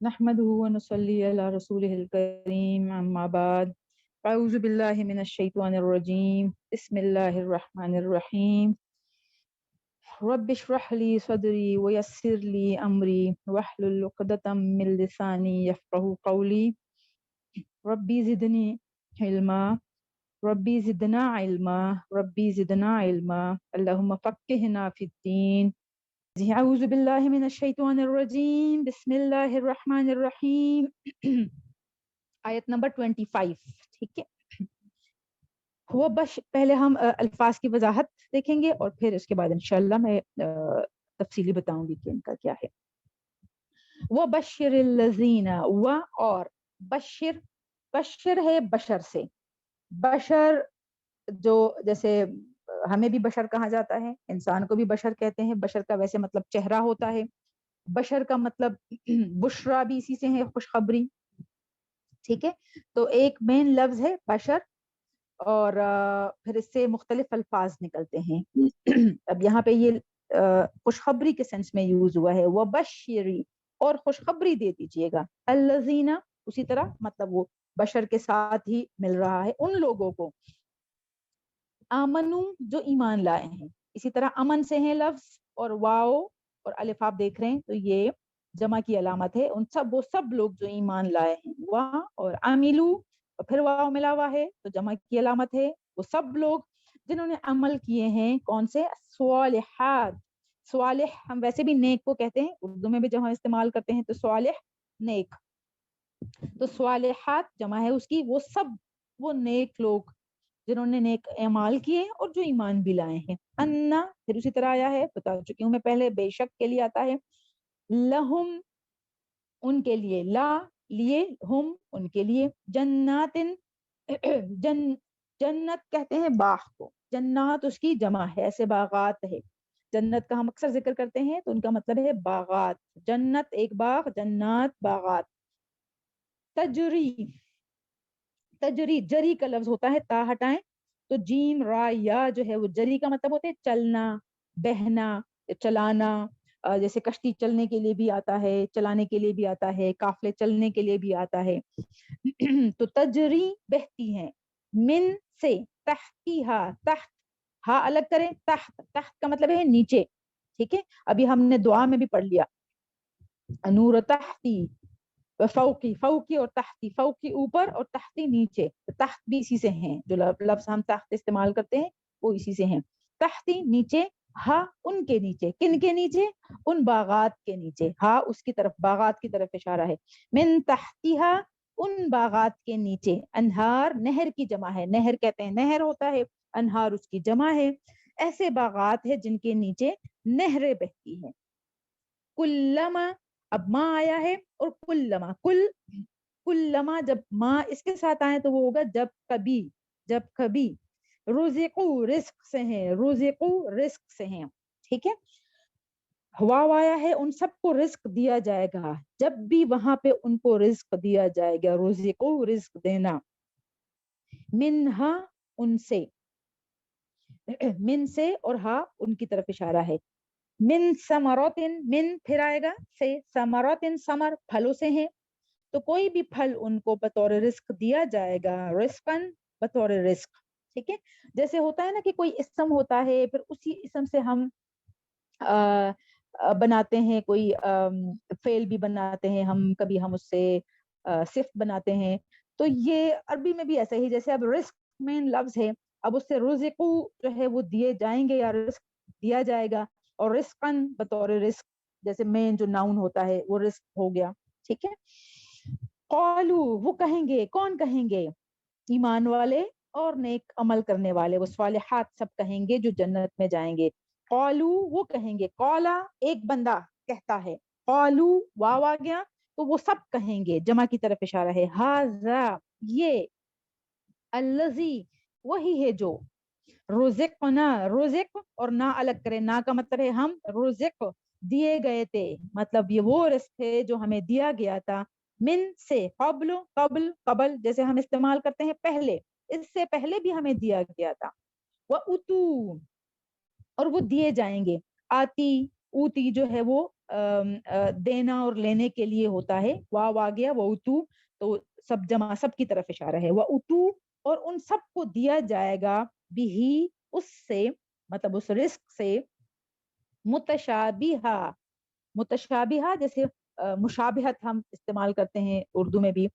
नहमदुहु व नुसल्ली अला रसूलिहिल करीम अम्मा बाद अऊज़ु बिल्लाहि मिनश शैतानिर रजीम बिस्मिल्लाहिर रहमानिर रहीम रब्बिश्रह ली सदरी व यस्सिर ली अमरी वहलुल उक़दतम मिन लिसानी यफ़क़हू क़ौली रब्बी ज़िदनी इल्मा रब्बी ज़िदना इल्मा रब्बी ज़िदना इल्मा अल्लाहुम्मा फ़क़्क़िहना फ़िद्दीन। अऊज़ु बिल्लाहि मिनश शैतानिर रजीम बिस्मिल्लाहिर रहमानिर रहीम आयत नंबर 25। ठीक है, वो बश पहले हम अल्फाज की वजाहत देखेंगे और फिर इसके बाद इंशाल्लाह मैं तफसीली बताऊंगी कि इनका क्या है। वो बशिरिल लज़ीना, व और बशिर, बशिर है बशर से। बशर जो जैसे हमें भी बशर कहा जाता है, इंसान को भी बशर कहते हैं। बशर का वैसे मतलब चेहरा होता है। बशर का मतलब बुशरा भी इसी से है, खुशखबरी। ठीक है, तो एक मेन लफ्ज है बशर और फिर इससे मुख्तलिफ अल्फाज निकलते हैं। अब यहाँ पे ये खुशखबरी के सेंस में यूज हुआ है, वह बशरी, और खुशखबरी दे दीजिएगा। अल्लज़ीना उसी तरह मतलब वो बशर के साथ ही मिल रहा है उन लोगों को, आमनु जो ईमान लाए हैं। इसी तरह अमन से है लफ्ज, और वाओ और अलिफ आप देख रहे हैं तो ये जमा की अलामत है। उन सब वो सब लोग जो ईमान लाए हैं, वाह और आमिलू और फिर वाओ मिला हुआ है तो जमा की अलामत है। वो सब लोग जिन्होंने अमल किए हैं, कौन से? स्वालिहात। स्वालिह हम वैसे भी नेक को कहते हैं, उर्दू में भी जब हम इस्तेमाल करते हैं तो स्वालिह नेक, तो स्वालिहात जमा है उसकी। वो सब वो नेक लोग जिन्होंने नेक अमाल किए और जो ईमान भी लाए हैं। अन्ना फिर उसी तरह आया है, बता चुकी हूँ मैं पहले, बेशक के लिए आता है। लहुम उनके लिए, ला लिए, हुम उनके लिए, जन्नातिन जन जन्नत कहते हैं बाग को, जन्नात उसकी जमा है, ऐसे बागात है। जन्नत का हम अक्सर जिक्र करते हैं तो उनका मतलब है बागात। जन्नत एक बाग, जन्नात बागात। तजरी, तजरी जरी का लफ्ज होता है, ता हटाएं तो जीम रा या जो है वो जरी का मतलब होता है चलना, बहना, चलाना। जैसे कश्ती चलने के लिए भी आता है, चलाने के लिए भी आता है, काफले चलने के लिए भी आता है। तो तजरी बहती है, मिन से, तहतीहा, तहत हा अलग करें, तहत, तहत का मतलब है नीचे। ठीक है, अभी हमने दुआ में भी पढ़ लिया, नूर तहती, फौकी, फौकी और तहती, फौकी ऊपर और तहती नीचे। तो तहत भी इसी से हैं, जो लफ्ज हम तहत इस्तेमाल करते हैं वो इसी से हैं। तहती नीचे, हा उनके नीचे, किन के नीचे? उन बागात के नीचे। हा उसकी तरफ, बागात की तरफ इशारा है। मिन तहतीहा उन बागात के नीचे, अनहार नहर की जमा है, नहर कहते हैं नहर होता है, अनहार उसकी जमा है। ऐसे बागात है जिनके नीचे नहरें बहती हैं। कुल्लमा, अब माँ आया है और कुल्लमा, कुल्लमा जब माँ इसके साथ आए तो वो होगा जब कभी, जब कभी। रुज़िक़ू रिस्क से है, रुज़िक़ू रिस्क से है। ठीक है, वाव आया है, उन सबको रिस्क दिया जाएगा, जब भी वहां पे उनको रिस्क दिया जाएगा। रुज़िक़ू रिस्क देना, मिनहा उनसे, मिन से और हा उनकी तरफ इशारा है। मिन समरतिन, मिन फिर आएगा से, समरतिन समर फलों से है, तो कोई भी फल उनको बतौर रिस्क दिया जाएगा, रिस्कन बतौर रिस्क। ठीक है, जैसे होता है ना कि कोई इसम होता है, फिर उसी इसम से हम बनाते हैं कोई फेल भी बनाते हैं हम, कभी हम उससे सिफ्त बनाते हैं। तो ये अरबी में भी ऐसा ही, जैसे अब रिस्क मेन लफ्ज है, अब उससे रुज़िक़ू जो है वो दिए जाएंगे या रिस्क दिया जाएगा, और रिस्कन बतौर रिस्क, जैसे मेन जो नाउन होता है वो रिस्क हो गया। ठीक है, कौलू वो कहेंगे, कौन कहेंगे? ईमान वाले और नेक अमल करने वाले, वो स्वालिहात सब कहेंगे जो जन्नत में जाएंगे। कौलू वो कहेंगे, कौला एक बंदा कहता है, कौलू वाव आ गया तो वो सब कहेंगे, जमा की तरफ इशारा है। हाजा ये, अल्लज़ी वही है जो, रुज़िक़ना, रुज़िक़ और ना अलग करें, ना का मतलब है हम, रुज़िक़ दिए गए थे, मतलब ये वो रिस्क है जो हमें दिया गया था। मिन से, कब्ल, कब्ल कबल जैसे हम इस्तेमाल करते हैं पहले, इससे पहले भी हमें दिया गया था। वह उतू और वो दिए जाएंगे, आती ऊती जो है वो دینا اور لینے کے لیے ہوتا ہے. واو آ گیا وہ اتو, تو سب جمع سب کی طرف اشارہ ہے. وہ اتو, اور ان سب کو دیا جائے گا بھی اس سے, مطلب اس رزق سے, متشابہہ, متشابہہ جیسے مشابہت ہم استعمال کرتے ہیں اردو میں بھی,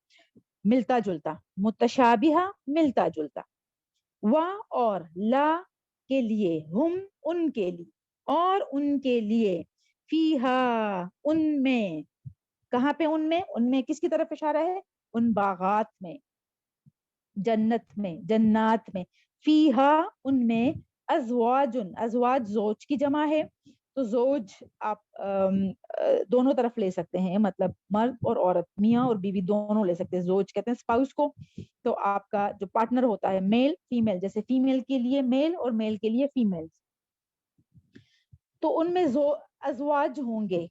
ملتا جلتا, متشابہہ ملتا جلتا. وا اور لا کے لیے, ہم ان کے لیے, اور ان کے لیے, فیہا ان میں, کہاں پہ ان میں, ان میں کس کی طرف اشارہ ہے, ان باغات میں, جنت میں, جنات میں, فیہا ان میں, ازواجن, ازواج زوج کی جمع ہے, تو زوج آپ دونوں طرف لے سکتے ہیں, مطلب مرد اور عورت, میاں اور بیوی دونوں لے سکتے ہیں. زوج کہتے ہیں اسپاؤس کو, تو آپ کا جو پارٹنر ہوتا ہے میل فیمیل, جیسے فیمیل کے لیے میل اور میل کے لیے فیمیل, تو ان میں ازواج ہوں گے,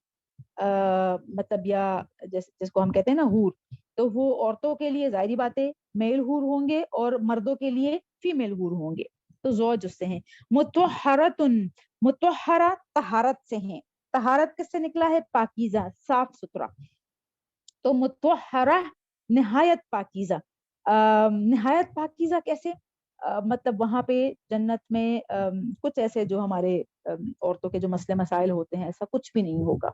مطلب یا جس کو ہم کہتے ہیں نا حور, تو وہ عورتوں کے لیے ظاہری باتیں میل حور ہوں گے اور مردوں کے لیے فیمیل حور ہوں گے, تو زوج اس سے ہیں. مطہرتن, مطہرہ طہارت سے ہیں, طہارت کس سے نکلا ہے, پاکیزہ, صاف ستھرا, تو مطہرہ نہایت پاکیزہ. نہایت پاکیزہ کیسے, مطلب وہاں پہ جنت میں کچھ ایسے جو ہمارے عورتوں کے جو مسئلے مسائل ہوتے ہیں, ایسا کچھ بھی نہیں ہوگا,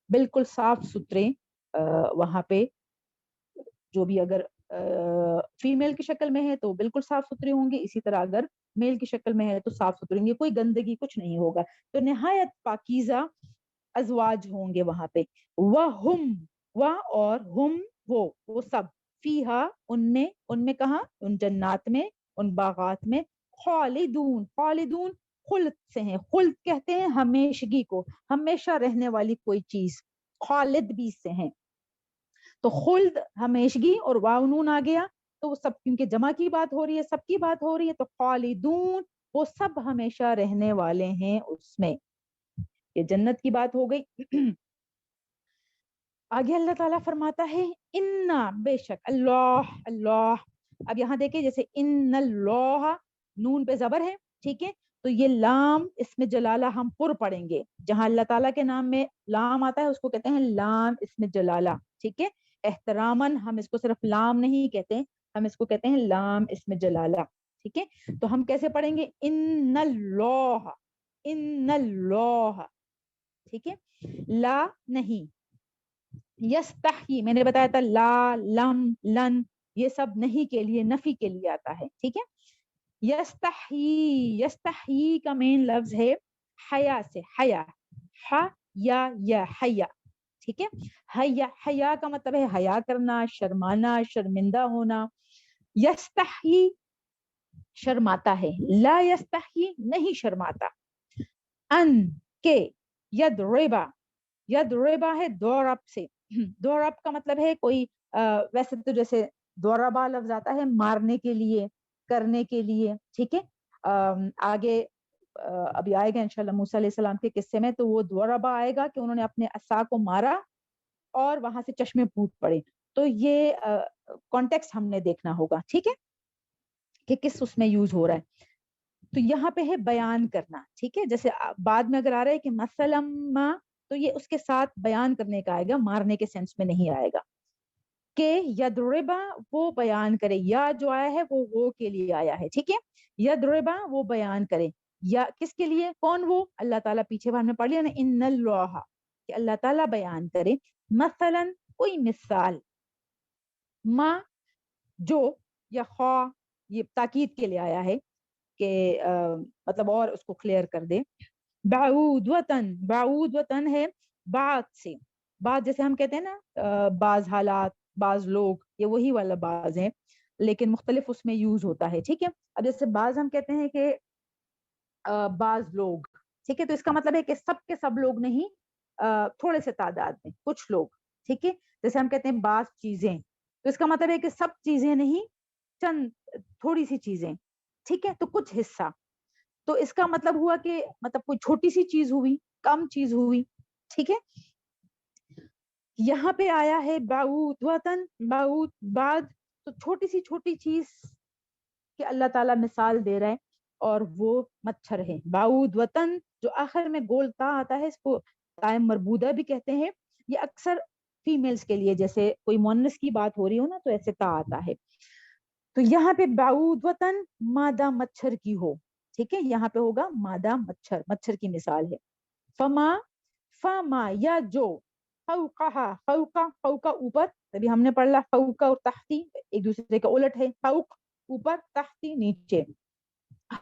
بالکل صاف ستھرے وہاں پہ, جو بھی اگر فیمیل کی شکل میں ہے تو بالکل صاف ستھرے ہوں گے, اسی طرح اگر میل کی شکل میں ہے تو صاف ستھرے ہوں گے, کوئی گندگی کچھ نہیں ہوگا, تو نہایت پاکیزہ ازواج ہوں گے وہاں پہ. وَهُمْ, اور ہم وہ سب, فیہا ان میں کہاں, ان جنات میں, ان باغات میں, خالدون, خالدون خلد سے ہیں, خلد کہتے ہیں ہمیشگی کو, ہمیشہ رہنے والی کوئی چیز, خالد بھی سے ہیں, تو خلد ہمیشگی, اور واو نون آ گیا, تو وہ سب کیونکہ جمع کی بات ہو رہی ہے, سب کی بات ہو رہی ہے, تو خالدون وہ سب ہمیشہ رہنے والے ہیں اس میں. یہ جنت کی بات ہو گئی. آگے اللہ تعالیٰ فرماتا ہے انا, بے شک, اللہ, اللہ. اب یہاں دیکھیں جیسے ان اللہ, نون پہ زبر ہے, ٹھیک ہے, تو یہ لام اس میں جلالہ ہم پر پڑھیں گے, جہاں اللہ تعالیٰ کے نام میں لام آتا ہے اس کو کہتے ہیں لام اس میں جلالہ, ٹھیک ہے, احتراماً ہم اس کو صرف لام نہیں کہتے, ہم اس کو کہتے ہیں لام اس میں جلالہ, ٹھیک ہے. تو ہم کیسے پڑھیں گے, ان اللہ, ان اللہ, ٹھیک ہے, لا نہیں, یستحی میں نے بتایا تھا, لا, لم, لن, یہ سب نہیں کے لیے, نفی کے لیے آتا ہے, ٹھیک ہے. یستحی, یستحی کا مین لفظ ہے حیا سے, حیا, یا حیا, ٹھیک ہے. حیا, حیا کا مطلب ہے حیا کرنا, شرمانا, شرمندہ ہونا. یستحی شرماتا ہے, لا یستحی نہیں شرماتا. ان کے, یضربا, یضربا ہے دورب سے, دورب کا مطلب ہے کوئی ویسے تو جیسے دوربا لفظ آتا ہے مارنے کے لیے, کرنے کے لیے, ٹھیک ہے. آگے ابھی آئے گا انشاءاللہ موسیٰ علیہ السلام کے قصے میں, تو وہ دوربا آئے گا کہ انہوں نے اپنے عصا کو مارا اور وہاں سے چشمے پھوٹ پڑے, تو یہ کانٹیکسٹ ہم نے دیکھنا ہوگا, ٹھیک ہے, کہ کس اس میں یوز ہو رہا ہے. تو یہاں پہ ہے بیان کرنا, ٹھیک ہے, جیسے بعد میں اگر آ رہا ہے کہ مثلا, تو یہ اس کے ساتھ بیان کرنے کا آئے گا, مارنے کے سینس میں نہیں آئے گا. کہ یضربا وہ بیان کرے, یا جو آیا ہے وہ کے لیے آیا ہے, ٹھیک ہے. یضربا وہ بیان کرے, یا کس کے لیے, کون وہ, اللہ تعالیٰ, پیچھے بار میں پڑھ لیا نا, ان اللہ, کہ اللہ تعالیٰ بیان کرے, مثلا کوئی مثال, ما جو, یا خواہ, یہ تاکید کے لیے آیا ہے کہ مطلب اور اس کو کلیئر کر دے. بعود وطن, بعود وطن ہے بعد سے, بعد جیسے ہم کہتے ہیں نا بعض حالات, بعض لوگ, یہ وہی والا بعض ہے لیکن مختلف اس میں یوز ہوتا ہے, ٹھیک ہے. اب جیسے بعض ہم کہتے ہیں کہ بعض لوگ, ٹھیک ہے, تو اس کا مطلب ہے کہ سب کے سب لوگ نہیں, تھوڑے سے تعداد میں کچھ لوگ, ٹھیک ہے. جیسے ہم کہتے ہیں بعض چیزیں, تو اس کا مطلب ہے کہ سب چیزیں نہیں, چند تھوڑی سی چیزیں, ٹھیک ہے, تو کچھ حصہ. تو اس کا مطلب ہوا کہ مطلب کوئی چھوٹی سی چیز ہوئی, کم چیز ہوئی, ٹھیک ہے. یہاں پہ آیا ہے بعود وطن, بعود بعد, تو چھوٹی سی چھوٹی چیز کہ اللہ تعالیٰ مثال دے رہا ہے, اور وہ مچھر ہے. بعود وطن جو آخر میں گول تا آتا ہے, اس کو तायम मरबूदा भी कहते हैं, ये अक्सर फीमेल्स के लिए, जैसे कोई मुअन्नस की बात हो रही हो ना तो ऐसे ता आता है। तो यहाँ पे बाऊद वतन मादा मच्छर की हो, ठीक है, यहाँ पे होगा मादा मच्छर, मच्छर की मिसाल है। फमा, फमा या जो, फौका, फौका, फौका ऊपर, तभी हमने पढ़ा फौका और तहती एक दूसरे के उलट है, फौक ऊपर, तहती नीचे,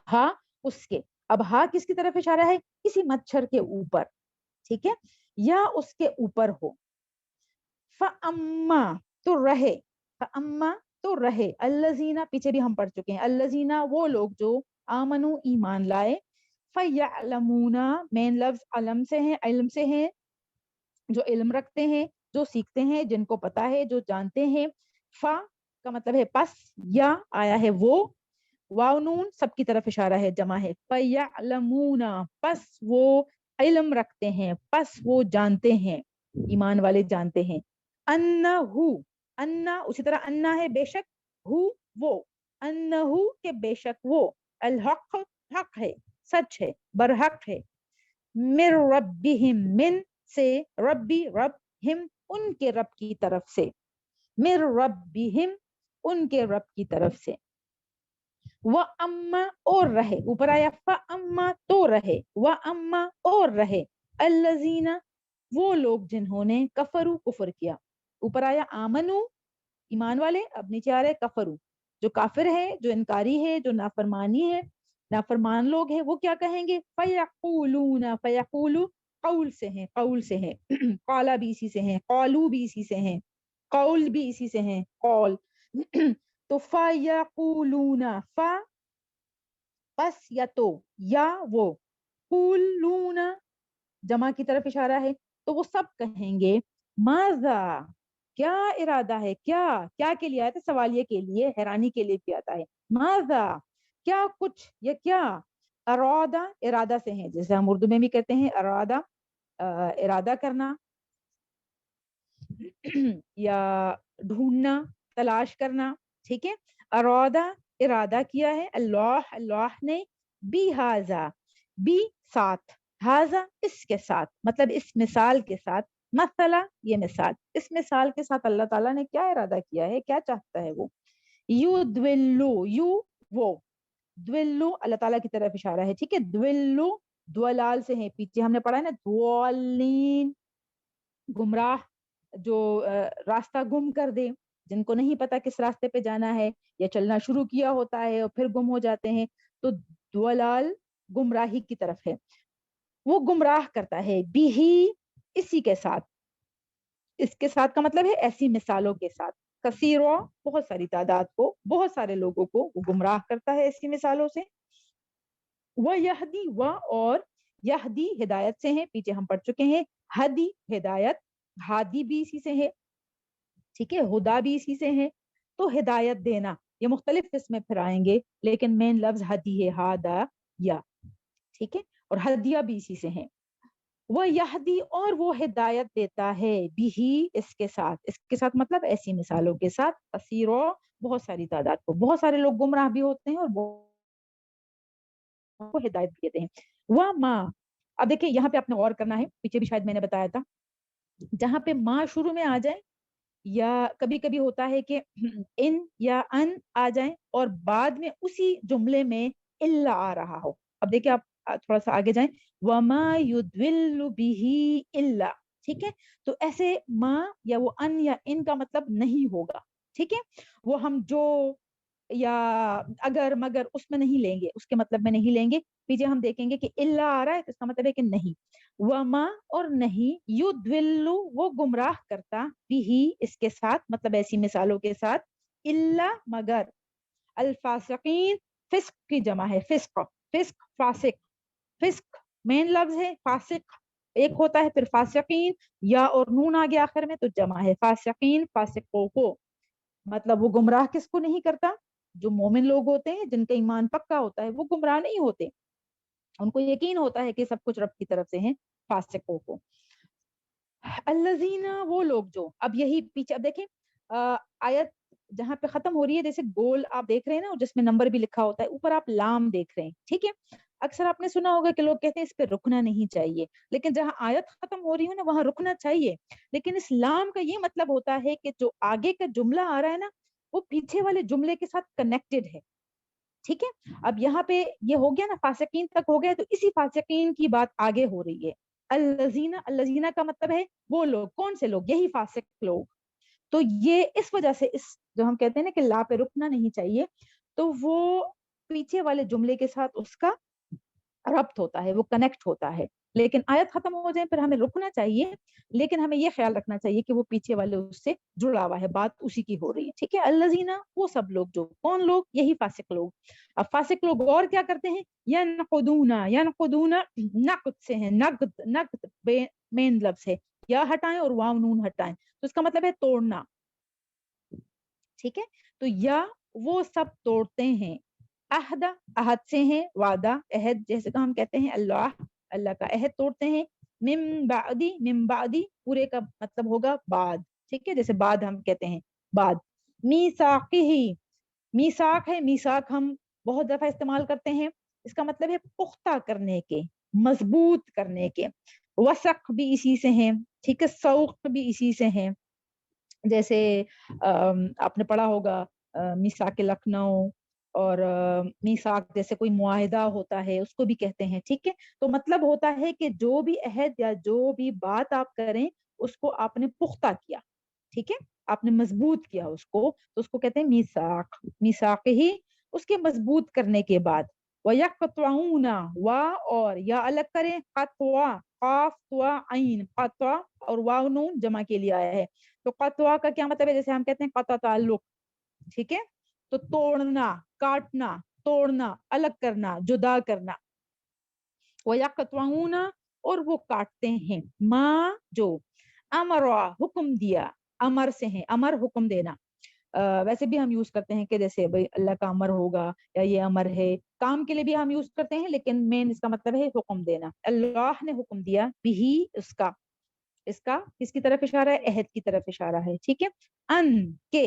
हा उसके। अब हा किसकी तरफ इशारा है, किसी मच्छर के ऊपर, ठीक है, या उसके ऊपर हो। फअम्मा तो रहे, फअम्मा तो रहे, अल्लजीना पीछे भी हम पढ़ चुके हैं, अल्लजीना वो लोग जो आमनु ईमान लाए, फयअलमूना मेन लफ्ज अलम से है, इल्म से है, जो इल्म रखते हैं, जो सीखते हैं, जिनको पता है, जो जानते हैं। फा का मतलब है पस, या आया है वो, वाव नून सबकी तरफ इशारा है, जमा है, फयअलमूना पस वो इल्म रखते हैं, पस वो जानते हैं, ईमान वाले जानते हैं। अन्नहु, अन्ना उसी तरह अन्ना है बेशक, हु वो, अन्नहु के बेशक वो, अल हक हक है, सच है, बरहक है। मिर रब्बिहिम मिन से, रब्बी रब, हिम उनके रब की तरफ से, मिर रब्बिहिम उनके रब की तरफ से। व अम्मा और रहे, ऊपर आया फ अम्मा तो रहे, व अम्मा और रहे, अल्लजीना वो लोग जिन्होंने कफरू कुफर किया, ऊपर आया आमनु ईमान वाले, अब नीचे आ रहे कफरू, जो काफिर है, जो इनकारी है, जो नाफरमानी है, नाफरमान लोग हैं, वो क्या कहेंगे, फयकूलूना, फयकूलू कौल से हैं, कौल से हैं, काला भी इसी से हैं, कौलू भी इसी से हैं, कौल भी इसी से हैं, कौल। तो फयकूलूना, फा बस या तो, या वो, कुलूना जमा की तरफ इशारा है, तो वो सब कहेंगे माजा क्या इरादा है, क्या, क्या के लिए आया था, सवालिये के लिए, हैरानी के लिए किया था है, माजा क्या कुछ, या क्या, अरादा इरादा से है, जैसे हम उर्दू में भी कहते हैं अरादा, इरादा करना या ढूंढना, तलाश करना, ठीक है। अरादा इरादा किया है, अल्लाह अल्लाह ने, बी हाजा बी साथ, हाजा इसके साथ, मतलब इस मिसाल के साथ, मसला ये मिसाल, इस मिसाल के साथ अल्लाह ताला ने क्या इरादा किया है, क्या चाहता है वो। यू द्विल्लु, यू वो, द्विल्लु अल्लाह ताला की तरफ इशारा है, ठीक है, द्विल्लु द्वलाल से है, पीछे हमने पढ़ा है ना, द्वालीन गुमराह, जो रास्ता गुम कर दे, जिनको नहीं पता किस रास्ते पे जाना है, या चलना शुरू किया होता है और फिर गुम हो जाते हैं, तो द्वलाल गुमराही की तरफ है, वो गुमराह करता है, बिही इसी के साथ, इसके साथ का मतलब है ऐसी मिसालों के साथ, कसीरो बहुत सारी तादाद को, बहुत सारे लोगों को वो गुमराह करता है ऐसी मिसालों से। वह यहदी, वह और यहदी हिदायत से है, पीछे हम पढ़ चुके हैं, हदी हिदायत, हादी भी इसी से है, ठीक है, हुदा भी इसी से है। तो हिदायत देना ये मुख्तलिफ किस्में फिर आएंगे, लेकिन मेन लफ्ज हदी है, हादा या, ठीक है, और हदिया भी इसी से है। वह यहदी और वो हिदायत देता है, बिही इसके साथ मतलब ऐसी मिसालों के साथ, कसीरो बहुत सारी तादाद को, बहुत सारे लोग गुमराह भी होते हैं और को हिदायत भी देते हैं। वह माँ, अब देखिए यहाँ पे आपने और करना है, पीछे भी शायद मैंने बताया था, जहां पे माँ शुरू में आ जाए, या कभी कभी होता है कि इन या अन आ जाए और बाद में उसी जुमले में इल्ला आ रहा हो। अब देखिए आप थोड़ा सा आगे जाएं, वमा युद्विल्लु बिही इल्ला, ठीक है, तो ऐसे माँ या वो अन या इन का मतलब नहीं होगा, ठीक है, वो हम जो या अगर मगर उसमें नहीं लेंगे, उसके मतलब में नहीं लेंगे। पीछे हम देखेंगे कि इल्ला आ रहा है तो इसका मतलब है कि नहीं, वमा और नहीं, युद्विल्लु वो गुमराह करता, बिही इसके साथ मतलब ऐसी मिसालों के साथ, इल्ला मगर, अल्फासिकीन फिस्क की जमा है, फिस्क, फिस्क फासिक, फिस्क मेन लफ्ज है, फासिक एक होता है, फिर फासिकीन या और नून आ गया आखिर में तो जमा है, फासिकीन फासिकों को, मतलब वो गुमराह किसको नहीं करता, जो मोमिन लोग होते हैं जिनका ईमान पक्का होता है वो गुमराह नहीं होते, उनको यकीन होता है कि सब कुछ रब की तरफ से है, फासिकों को। अल्लजीना वो लोग जो, अब यही पीछे अब देखें आयत जहां पे खत्म हो रही है, जैसे गोल आप देख रहे हैं ना जिसमें नंबर भी लिखा होता है, ऊपर आप लाम देख रहे हैं, ठीक है, अक्सर आपने सुना होगा कि लोग कहते हैं इस पे रुकना नहीं चाहिए, लेकिन जहां आयत खत्म हो रही हो ना वहां रुकना चाहिए। लेकिन इस्लाम का ये मतलब होता है कि जो आगे का जुमला आ रहा है ना वो पीछे वाले जुमले के साथ कनेक्टेड है। ठीक है, अब यहाँ पे ये हो गया ना, फासिकीन तक हो गया, तो इसी फासिकीन की बात आगे हो रही है। अल्लजीना, अल्लजीना का मतलब है वो लोग, कौन से लोग, यही फासिक लोग। तो ये इस वजह से इस जो हम कहते हैं ना कि ला पे रुकना नहीं चाहिए, तो वो पीछे वाले जुमले के साथ उसका रब्त होता है, वो कनेक्ट होता है। लेकिन आयत खत्म हो जाए फिर हमें रुकना चाहिए, लेकिन हमें ये ख्याल रखना चाहिए कि वो पीछे वाले उससे जुड़ा हुआ है, बात उसी की हो रही है। ठीक है, अल्लजीना वो सब लोग, जो कौन लोग, यही फासिक लोग। अब फासिक लोग और क्या करते हैं, यनकुदूना, यनकुदूना नक्द से है, नक्द, नक्द मेन लफ्ज है, या हटाएं और वाव नून हटाएं, तो इसका मतलब है तोड़ना। ठीक है, तो या वो सब तोड़ते हैं, अहदा अहद से हैं, वादा अहद, जैसे तो हम कहते हैं अल्लाह, अल्लाह का अहद तोड़ते हैं। मिम बादी पूरे का मतलब होगा बाद। ठीक है, जैसे बाद हम कहते हैं बाद। मीसाकी, मीसाक है, मीसाक हम बहुत दफा इस्तेमाल करते हैं, इसका मतलब है पुख्ता करने के, मजबूत करने के। वसक भी इसी से है। ठीक है, सौक भी इसी से है। जैसे आपने पढ़ा होगा मीसाक लखनऊ, और मीसाक जैसे कोई मुआहिदा होता है उसको भी कहते हैं। ठीक है, तो मतलब होता है कि जो भी अहद या जो भी बात आप करें उसको आपने पुख्ता किया। ठीक है, आपने मजबूत किया उसको, तो उसको कहते हैं मीसाक। मीसाक ही उसके मजबूत करने के बाद। वयक़तऊना, वा और या अलग करें, क़त्वा, क़ाफ त्वा ऐन, क़त्वा और वाव नून जमा के लिए आया है। तो क़त्वा का क्या मतलब है, जैसे हम कहते हैं क़त्वा ताल्लुक। ठीक है, तो तोड़ना, काटना, तोड़ना, अलग करना, जुदा करना। वयक़तऊना और वो काटते हैं, माँ जो अमरा हुक्म दिया, अमर से है, अमर हुक्म देना। वैसे भी हम यूज करते हैं कि जैसे भाई अल्लाह का अमर होगा, या ये अमर है, काम के लिए भी हम यूज करते हैं, लेकिन मेन इसका मतलब है हुक्म देना। अल्लाह ने हुक्म दिया, बिही उसका, इसका किसकी तरफ इशारा है, अहद की तरफ इशारा है। ठीक है, अन के,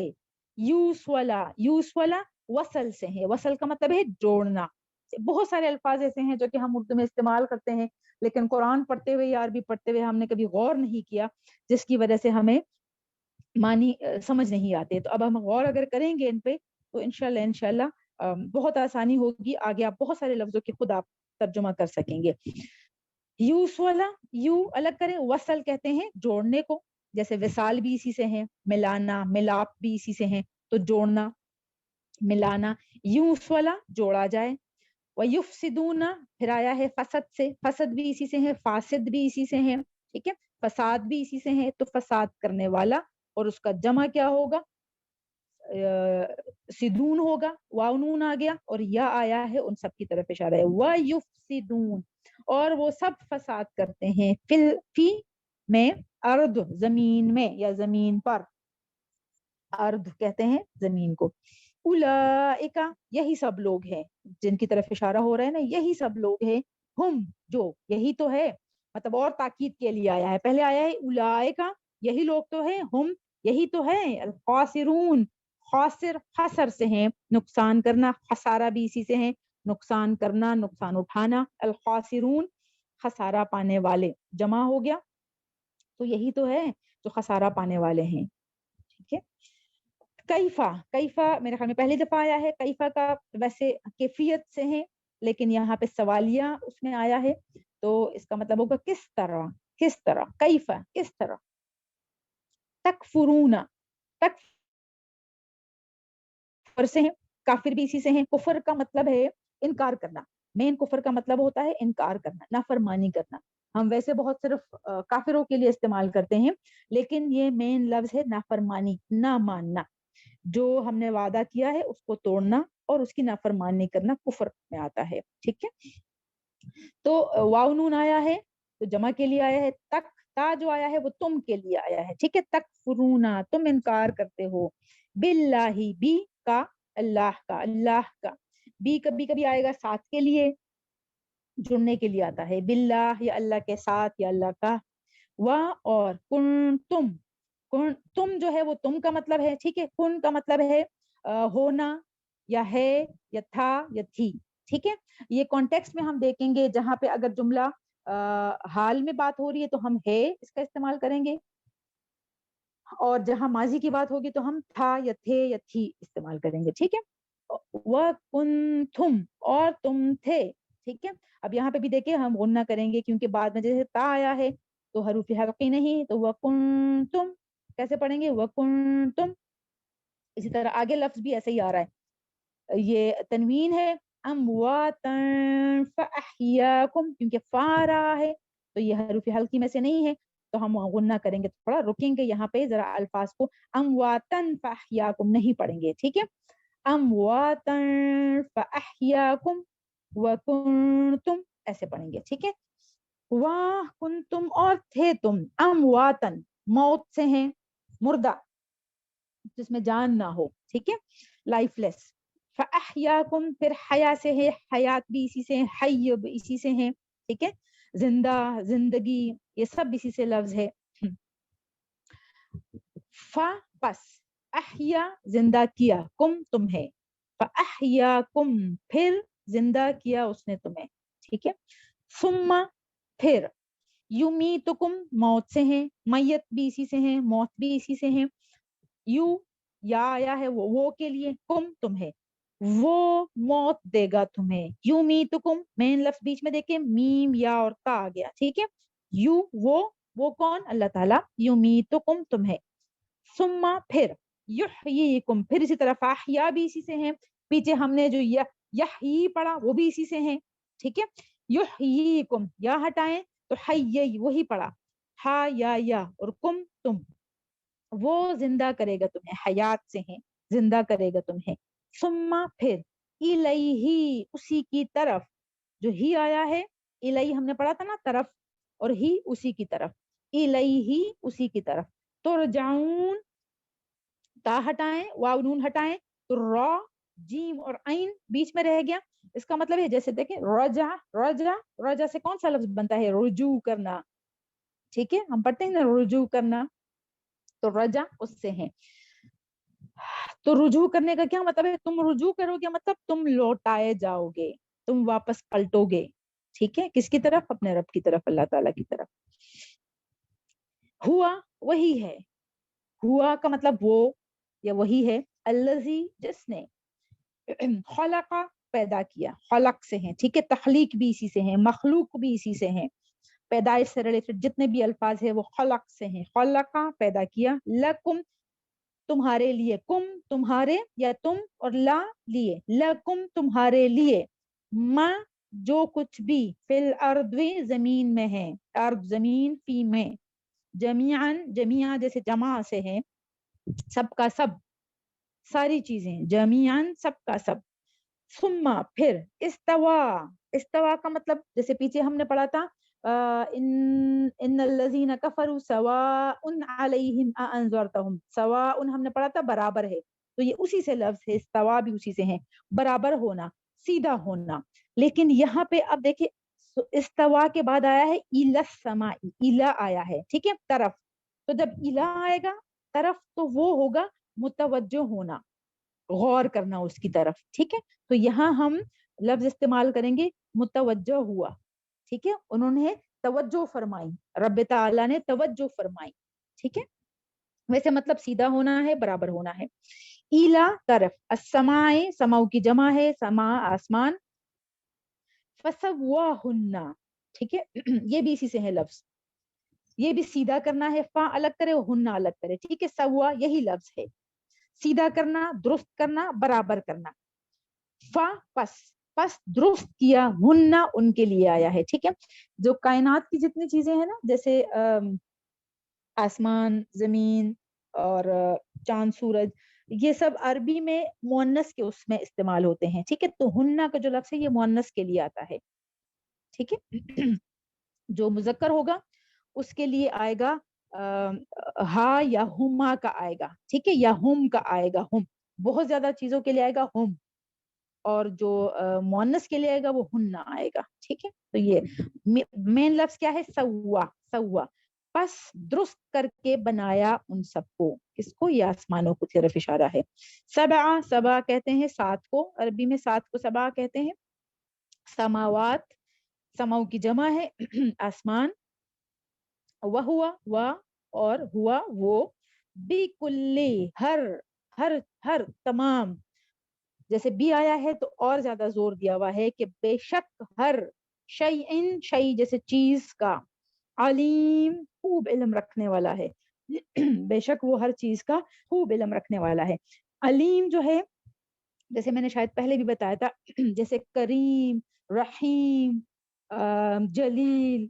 यूस वाला, यूस वाला वसल से है, वसल का मतलब है जोड़ना। बहुत सारे अल्फाज ऐसे हैं जो कि हम उर्दू में इस्तेमाल करते हैं, लेकिन कुरान पढ़ते हुए या अरबी पढ़ते हुए हमने कभी गौर नहीं किया, जिसकी वजह से हमें मानी समझ नहीं आते। तो अब हम गौर अगर करेंगे इन पे तो इंशाल्लाह इंशाल्लाह बहुत आसानी होगी, आगे आप बहुत सारे लफ्जों के खुद आप तर्जुमा कर सकेंगे। यूस वाला, यू अलग करें, वसल कहते हैं जोड़ने को, जैसे विसाल भी इसी से है, मिलाना, मिलाप भी इसी से है, तो जोड़ना, मिलाना। यूस वाला जोड़ा जाए। वयुफसिदूना फिर आया है फसद से, फसद भी इसी से है, फासिद भी इसी से है। ठीक है, फसाद भी इसी से है, तो फसाद करने वाला, और उसका जमा क्या होगा, सिदून होगा, वाउनून आ गया और या आया है, उन सब की तरफ इशारा है। व युफसिदून और वो सब फसाद करते हैं, फिल फी में, अर्द जमीन में या जमीन पर, अर्द कहते हैं जमीन को। उलाइका यही सब लोग हैं, जिनकी तरफ इशारा हो रहा है ना, यही सब लोग हैं। हम जो, यही तो है, मतलब और ताकीद के लिए आया है, पहले आया है उलाइका, यही लोग तो है, हम यही तो है, अल खासिरून, खासिर खसर से हैं, नुकसान करना, खसारा भी इसी से है, नुकसान करना, नुकसान उठाना। अल खासिरून खसारा पाने वाले, जमा हो गया, तो यही तो है जो खसारा पाने वाले हैं। ठीक है, कैफा, कैफा मेरे ख्याल में पहली दफा आया है, कैफा का वैसे कैफियत से है, लेकिन यहाँ पे सवालिया उसमें आया है, तो इसका मतलब होगा किस तरह, किस तरह, कैफा किस तरह। तकफुरूना, तकफुर से है, काफिर भी इसी से है। कुफर का मतलब है इनकार करना, मेन कुफर का मतलब होता है इनकार करना, नाफरमानी करना। हम वैसे बहुत सिर्फ काफिरों के लिए इस्तेमाल करते हैं, लेकिन ये मेन लफ्ज है नाफरमानी, ना मानना, जो हमने वादा किया है उसको तोड़ना और उसकी नाफरमानी करना कुफर में आता है। ठीक है, तो वाव नून आया है तो जमा के लिए आया है, तक ता जो आया है वो तुम के लिए आया है। ठीक है, तक फुरूना तुम इनकार करते हो, बिल्लाही बी का, अल्लाह का, अल्लाह का। बी कभी कभी आएगा साथ के लिए, जुड़ने के लिए आता है, बिल्लाह या अल्लाह के साथ या अल्लाह का। वाह और कुन तुम, कुन तुम जो है वो तुम का मतलब है। ठीक है, कुन का मतलब है होना, या है, या था, या थी। ٹھیک ہے. یہ کانٹیکسٹ میں ہم دیکھیں گے جہاں پہ اگر جملہ حال میں بات ہو رہی ہے تو ہم ہے اس کا استعمال کریں گے, اور جہاں ماضی کی بات ہوگی تو ہم تھا یا تھے یا تھی استعمال کریں گے. ٹھیک ہے. وَكُنْتُمْ اور تم تھے. ٹھیک ہے. اب یہاں پہ بھی دیکھیں ہم غنہ کریں گے کیونکہ بعد میں جیسے تا آیا ہے تو حروف حلقی نہیں, تو وَكُنْتُمْ کیسے پڑھیں گے؟ وَكُنْتُمْ. اسی طرح آگے لفظ بھی ایسے ہی آ رہا ہے, یہ تنوین ہے, امواتن فاحیاکم, کیونکہ فا رہا ہے تو یہ حروف حلقی میں سے نہیں ہے تو ہم غنہ کریں گے. تھوڑا رکیں گے یہاں پہ ذرا الفاظ کو, امواتن فاحیاکم نہیں پڑھیں گے. ٹھیک ہے. امواتن فاحیاکم وکنتم ایسے پڑھیں گے. ٹھیک ہے. وکنتم اور تھے تم, امواتن موت سے ہیں, مردہ جس میں جان نہ ہو. ٹھیک ہے. لائف لیس. فاحیاکم پھر حیا سے ہے, حیات بھی اسی سے, حی بھی اسی سے ہیں. ٹھیک ہے. زندہ, زندگی, یہ سب اسی سے لفظ ہے. فا پس, احیا زندہ کیا, کم تم ہے, فاحیاکم پھر زندہ کیا اس نے تمہیں. ٹھیک ہے. ثم پھر, یمیتکم موت سے ہیں, میت بھی اسی سے ہیں, موت بھی اسی سے ہیں. یو یا آیا ہے وہ کے لیے, کم تم ہے, وہ موت دے گا تمہیں. یمیتکم مین لفظ بیچ میں دیکھیں میم یا اور تا آ گیا. ٹھیک ہے. یو وہ کون؟ اللہ تعالیٰ. یمیتکم تمہیں. ثم پھر, یحییکم پھر اسی طرح فاحیا بھی اسی سے ہیں, پیچھے ہم نے جو یحیی پڑھا وہ بھی اسی سے ہیں. ٹھیک ہے. یحییکم یا ہٹائیں تو حیی وہی پڑھا, ہا یا اور کم تم, وہ زندہ کرے گا تمہیں, حیات سے ہیں, زندہ کرے گا تمہیں. ثم پھر, الیہ اسی کی طرف, جو ہی آیا ہے الیہ ہم نے پڑھا تھا نا طرف, اور ہی اسی کی طرف, الیہ اسی کی طرف. ترجعون تا ہٹائیں, واو نون ہٹائیں تو را جیم اور عین بیچ میں رہ گیا. اس کا مطلب ہے جیسے دیکھیں رجع, رجع سے کون سا لفظ بنتا ہے؟ رجوع کرنا. ٹھیک ہے. ہم پڑھتے ہیں نا رجوع کرنا, تو رجع اس سے ہیں. تو رجوع کرنے کا کیا مطلب ہے؟ تم رجوع کرو گے مطلب تم لوٹائے جاؤ گے, تم واپس پلٹو گے. ٹھیک ہے. کس کی طرف؟ اپنے رب کی طرف, اللہ تعالیٰ کی طرف. ہوا وہی ہے, ہوا کا مطلب وہ یا وہی ہے, الذی جس نے, خلق پیدا کیا, خلق سے ہیں. ٹھیک ہے. تخلیق بھی اسی سے ہیں, مخلوق بھی اسی سے ہیں, پیدائش سے ریلیٹڈ جتنے بھی الفاظ ہیں وہ خلق سے ہیں. خلق پیدا کیا, لکم تمہارے لیے, کم تمہارے یا تم, اور لا لیے, لکم تمہارے لیے, ما جو کچھ بھی, فی الارض زمین میں ہے, ارض زمین, فی میں, جمیعاً جمیعہ جیسے جمع سے ہے, سب کا سب, ساری چیزیں, جمیعاً سب کا سب. ثم پھر, استوا, استوا کا مطلب جیسے پیچھے ہم نے پڑھا تھا ان الذین کفروا سواء علیہم اانذرتہم, سواء ہم نے پڑھا تھا برابر ہے, تو یہ اسی سے لفظ ہے, استوا بھی اسی سے ہے, برابر ہونا, سیدھا ہونا. لیکن یہاں پہ اب دیکھیں استوا کے بعد آیا ہے الی السماء, الی آیا ہے. ٹھیک ہے. طرف, تو جب الی آئے گا طرف تو وہ ہوگا متوجہ ہونا, غور کرنا اس کی طرف. ٹھیک ہے. تو یہاں ہم لفظ استعمال کریں گے متوجہ ہوا. ٹھیک ہے. انہوں نے توجہ فرمائی, رب تعالیٰ نے توجہ فرمائی. ٹھیک ہے. ویسے مطلب سیدھا ہونا ہے, برابر ہونا ہے. ایلا طرف, السماء سماؤ کی جمع ہے, سما آسمان. فسواہن, ٹھیک ہے, یہ بھی اسی سے ہے لفظ, یہ بھی سیدھا کرنا ہے, فا الگ کرے ہن الگ کرے. ٹھیک ہے. سوا یہی لفظ ہے, سیدھا کرنا, درست کرنا, برابر کرنا. فا پس درست کیا, ہن ان کے لیے آیا ہے. ٹھیک ہے. جو کائنات کی جتنی چیزیں ہیں نا, جیسے آسمان, زمین اور چاند, سورج, یہ سب عربی میں مؤنث کے اس میں استعمال ہوتے ہیں. ٹھیک ہے. تو ہن کا جو لفظ ہے یہ مؤنث کے لیے آتا ہے. ٹھیک ہے. جو مذکر ہوگا اس کے لیے آئے گا ہا یا ہما کا آئے گا. ٹھیک ہے. یا ہم کا آئے گا, ہم بہت زیادہ چیزوں کے لیے آئے گا ہم, اور جو مؤنث کے لیے آئے گا وہ ہن آئے گا. ٹھیک ہے. تو یہ مین لفظ کیا ہے؟ سوا, سوا. پس درست کر کے بنایا ان سب کو, کس کو؟ یہ آسمانوں کو طرف اشارہ ہے. سبع, سبع کہتے ہیں 7 کو, عربی میں 7 کو سبع کہتے ہیں. समावात, समाओ की जमा है आसमान, वह और हुआ वो, बिकुल्ली हर तमाम, जैसे बी आया है तो और ज्यादा जोर दिया हुआ है कि बेशक हर, शैइन शै जैसे चीज का, अलीम खूब इल्म रखने वाला है बेशक वो हर चीज का खूब इल्म रखने वाला है। अलीम जो है जैसे मैंने शायद पहले भी बताया था जैसे करीम, रहीम, जलील,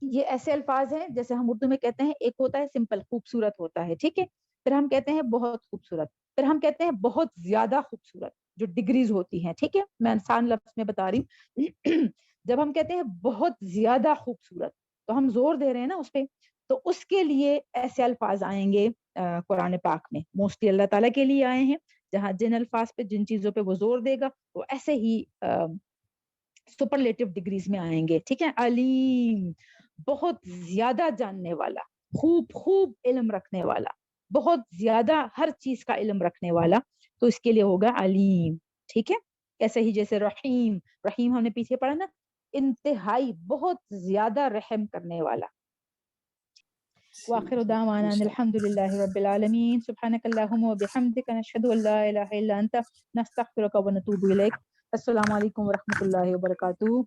ये ऐसे अल्फाज हैं जैसे हम उर्दू में कहते हैं, एक होता है सिंपल खूबसूरत होता है, ठीक है, फिर हम कहते हैं बहुत खूबसूरत, फिर हम कहते हैं बहुत ज्यादा खूबसूरत, जो डिग्रीज होती हैं, ठीक है, मैं इंसान लफ्ज में बता रही हूँ जब हम कहते हैं बहुत ज्यादा खूबसूरत तो हम जोर दे रहे हैं ना उस पे, तो उसके लिए ऐसे अल्फाज आएंगे कुरान पाक में, मोस्टली अल्लाह ताला के लिए आए हैं, जहां जिन अल्फाज पे जिन चीजों पे वो जोर देगा वो ऐसे ही सुपरलेटिव डिग्रीज में आएंगे, ठीक है। अलीम बहुत ज्यादा जानने वाला, खूब खूब इल्म रखने वाला, बहुत ज्यादा हर चीज का इल्म रखने वाला, तो इसके लिए होगा अलीम, ठीक है। ऐसे ही जैसे रहीम, रहीम हमने पीछे पढ़ा ना, इंतहाई बहुत ज्यादा रहम करने वाला। वाखिर दावाना अल्हम्दुलिल्लाहि रब्बिल आलमीन, सुब्हानकल्लाहुम्मा व बिहम्दिका नशहदु अल्ला इलाहा इल्ला अंता नस्तगफिरुका व नतूबु इलैक। अस्सलामु अलैकुम व रहमतुल्लाहि व बरकातुहू।